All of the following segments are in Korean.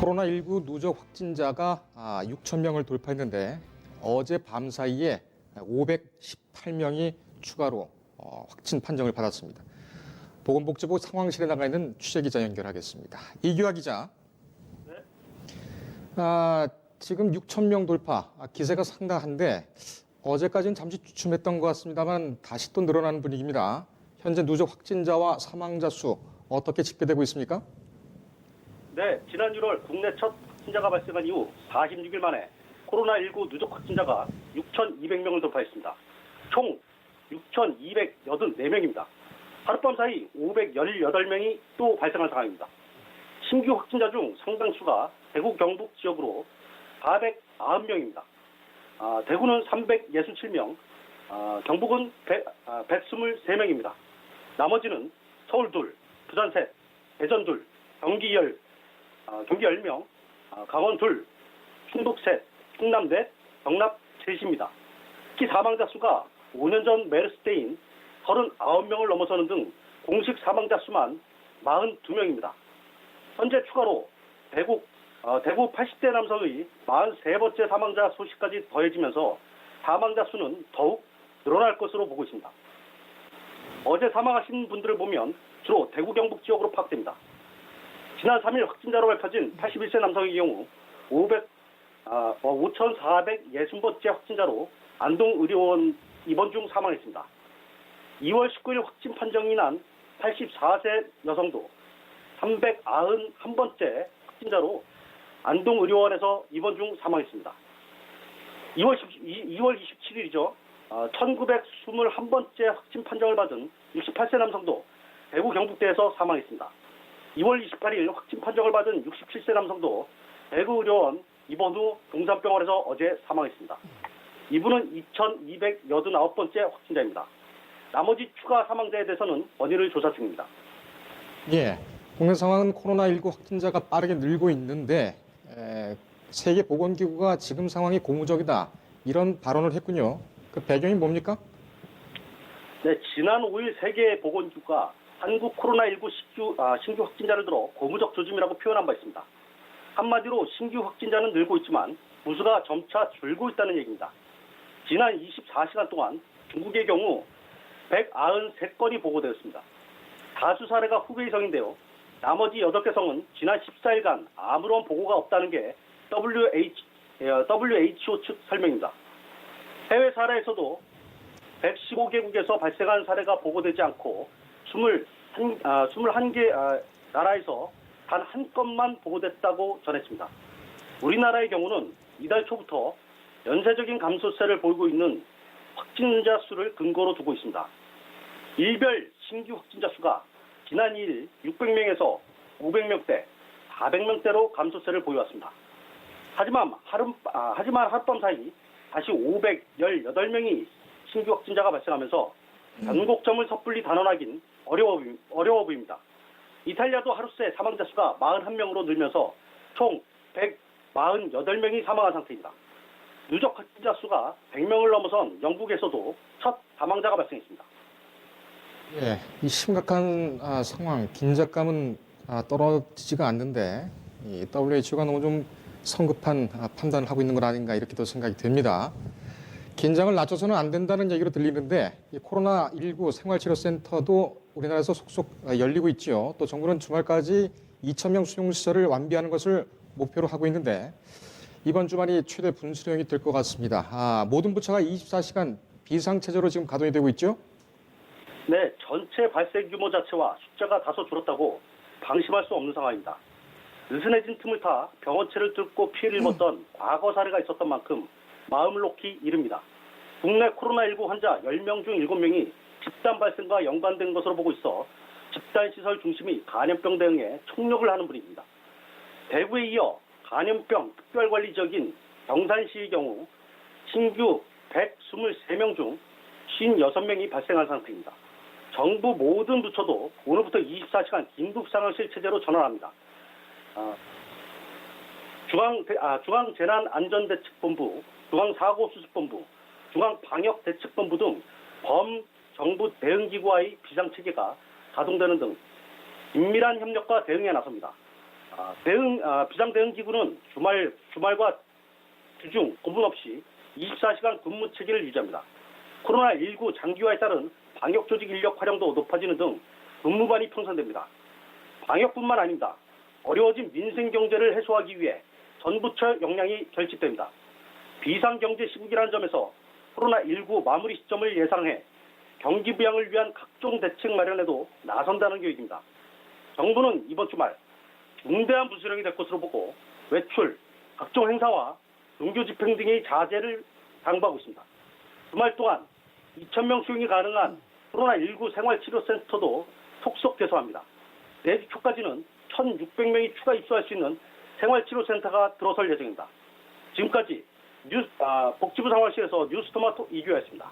코로나19 누적 확진자가 6천 명을 돌파했는데 어제 밤 사이에 518명이 추가로 확진 판정을 받았습니다. 보건복지부 상황실에 나가 있는 취재기자 연결하겠습니다. 이규하 기자. 네. 지금 6천 명 돌파, 기세가 상당한데 어제까지는 잠시 주춤했던 것 같습니다만 다시 또 늘어나는 분위기입니다. 현재 누적 확진자와 사망자 수 어떻게 집계되고 있습니까? 네, 지난 1월 국내 첫 확진자가 발생한 이후 46일 만에 코로나19 누적 확진자가 6,200명을 돌파했습니다. 총 6,284명입니다. 하룻밤 사이 518명이 또 발생한 상황입니다. 신규 확진자 중 상당수가 대구 경북 지역으로 490명입니다. 대구는 367명, 경북은 123명입니다. 나머지는 서울 2, 부산 3, 대전 2, 경기 10명, 강원 2, 충북 3, 충남 4, 경남 3입니다. 특히 사망자 수가 5년 전 메르스 때인 39명을 넘어서는 등 공식 사망자 수만 42명입니다. 현재 추가로 대구 80대 남성의 43번째 사망자 소식까지 더해지면서 사망자 수는 더욱 늘어날 것으로 보고 있습니다. 어제 사망하신 분들을 보면 주로 대구 경북 지역으로 파악됩니다. 지난 3일 확진자로 밝혀진 81세 남성의 경우 5,460번째 확진자로 안동의료원 입원 중 사망했습니다. 2월 19일 확진 판정이 난 84세 여성도 391번째 확진자로 안동의료원에서 입원 중 사망했습니다. 2월 27일이죠. 1921번째 확진 판정을 받은 68세 남성도 대구 경북대에서 사망했습니다. 2월 28일 확진 판정을 받은 67세 남성도 대구의료원 입원 후 동산병원에서 어제 사망했습니다. 이분은 2,289번째 확진자입니다. 나머지 추가 사망자에 대해서는 원인을 조사 중입니다. 예, 국내 상황은 코로나19 확진자가 빠르게 늘고 있는데 세계보건기구가 지금 상황이 고무적이다 이런 발언을 했군요. 그 배경이 뭡니까? 네, 지난 5일 세계보건기구가 한국 코로나19 신규 확진자를 들어 고무적 조짐이라고 표현한 바 있습니다. 한마디로 신규 확진자는 늘고 있지만 무수가 점차 줄고 있다는 얘기입니다. 지난 24시간 동안 중국의 경우 193건이 보고되었습니다. 다수 사례가 후베이 성인데요. 나머지 8개 성은 지난 14일간 아무런 보고가 없다는 게 WHO 측 설명입니다. 해외 사례에서도 115개국에서 발생한 사례가 보고되지 않고 21개 나라에서 단 한 건만 보고됐다고 전했습니다. 우리나라의 경우는 이달 초부터 연쇄적인 감소세를 보이고 있는 확진자 수를 근거로 두고 있습니다. 일별 신규 확진자 수가 지난 2일 600명에서 500명대, 400명대로 감소세를 보여왔습니다. 하지만 하룻밤 사이 다시 518명이 신규 확진자가 발생하면서 변곡점을 섣불리 단언하긴 어려워 보입니다. 이탈리아도 하루 새 사망자 수가 41명으로 늘면서 총 148명이 사망한 상태입니다. 누적 확진자 수가 100명을 넘어선 영국에서도 첫 사망자가 발생했습니다. 예, 이 심각한 상황, 긴장감은 떨어지지가 않는데 이 WHO가 너무 좀 성급한 판단을 하고 있는 건 아닌가 이렇게도 생각이 됩니다. 긴장을 낮춰서는 안 된다는 얘기로 들리는데 이 코로나19 생활치료센터도 우리나라에서 속속 열리고 있지요. 또 정부는 주말까지 2,000명 수용시설을 완비하는 것을 목표로 하고 있는데 이번 주말이 최대 분수령이 될 것 같습니다. 모든 부처가 24시간 비상체제로 지금 가동이 되고 있죠? 네, 전체 발생 규모 자체와 숫자가 다소 줄었다고 방심할 수 없는 상황입니다. 느슨해진 틈을 타 병원체를 뚫고 피해를 입었던 과거 사례가 있었던 만큼 마음을 놓기 이릅니다. 국내 코로나19 환자 10명 중 7명이 집단 발생과 연관된 것으로 보고 있어 집단시설 중심의 감염병 대응에 총력을 하는 분위기입니다. 대구에 이어 감염병 특별관리 지역인 경산시의 경우 신규 123명 중 56명이 발생한 상태입니다. 정부 모든 부처도 오늘부터 24시간 긴급상황실 체제로 전환합니다. 중앙재난안전대책본부, 중앙사고수습본부, 중앙방역대책본부 등 범정부 대응기구와의 비상체계가 가동되는 등 긴밀한 협력과 대응에 나섭니다. 비상대응기구는 주말과 주중 구분 없이 24시간 근무 체계를 유지합니다. 코로나19 장기화에 따른 방역 조직 인력 활용도 높아지는 등 근무반이 평선됩니다. 방역뿐만 아닙니다. 어려워진 민생 경제를 해소하기 위해 전부처 역량이 결집됩니다. 비상경제 시국이라는 점에서 코로나19 마무리 시점을 예상해 경기 부양을 위한 각종 대책 마련에도 나선다는 계획입니다. 정부는 이번 주말 중대한 부수령이 될 것으로 보고 외출, 각종 행사와 종교 집행 등의 자제를 당부하고 있습니다. 주말 동안 2,000명 수용이 가능한 코로나19 생활치료센터도 속속 개소합니다. 내주 초까지는 1,600명이 추가 입소할 수 있는 생활치료센터가 들어설 예정입니다. 지금까지 복지부 상황실에서 뉴스토마토 이규였습니다.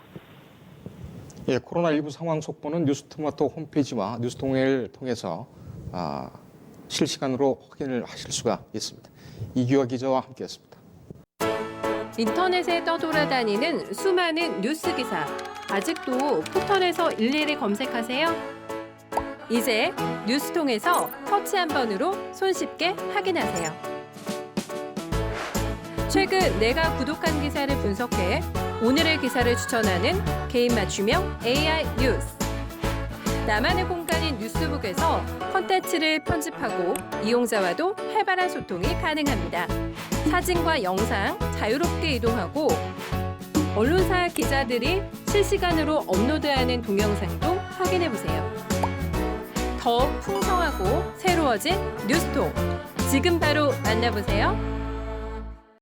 예, 코로나19 상황 속보는 뉴스토마토 홈페이지와 뉴스동해를 통해서 실시간으로 확인을 하실 수가 있습니다. 이규화 기자와 함께했습니다. 인터넷에 떠돌아다니는 수많은 뉴스 기사. 아직도 포털에서 일일이 검색하세요? 이제 뉴스통에서 터치 한 번으로 손쉽게 확인하세요. 최근 내가 구독한 기사를 분석해 오늘의 기사를 추천하는 개인 맞춤형 AI 뉴스. 나만의 공간인 뉴스북에서 콘텐츠를 편집하고 이용자와도 활발한 소통이 가능합니다. 사진과 영상 자유롭게 이동하고 언론사 기자들이 실시간으로 업로드하는 동영상도 확인해보세요. 더욱 풍성하고 새로워진 뉴스통. 지금 바로 만나보세요.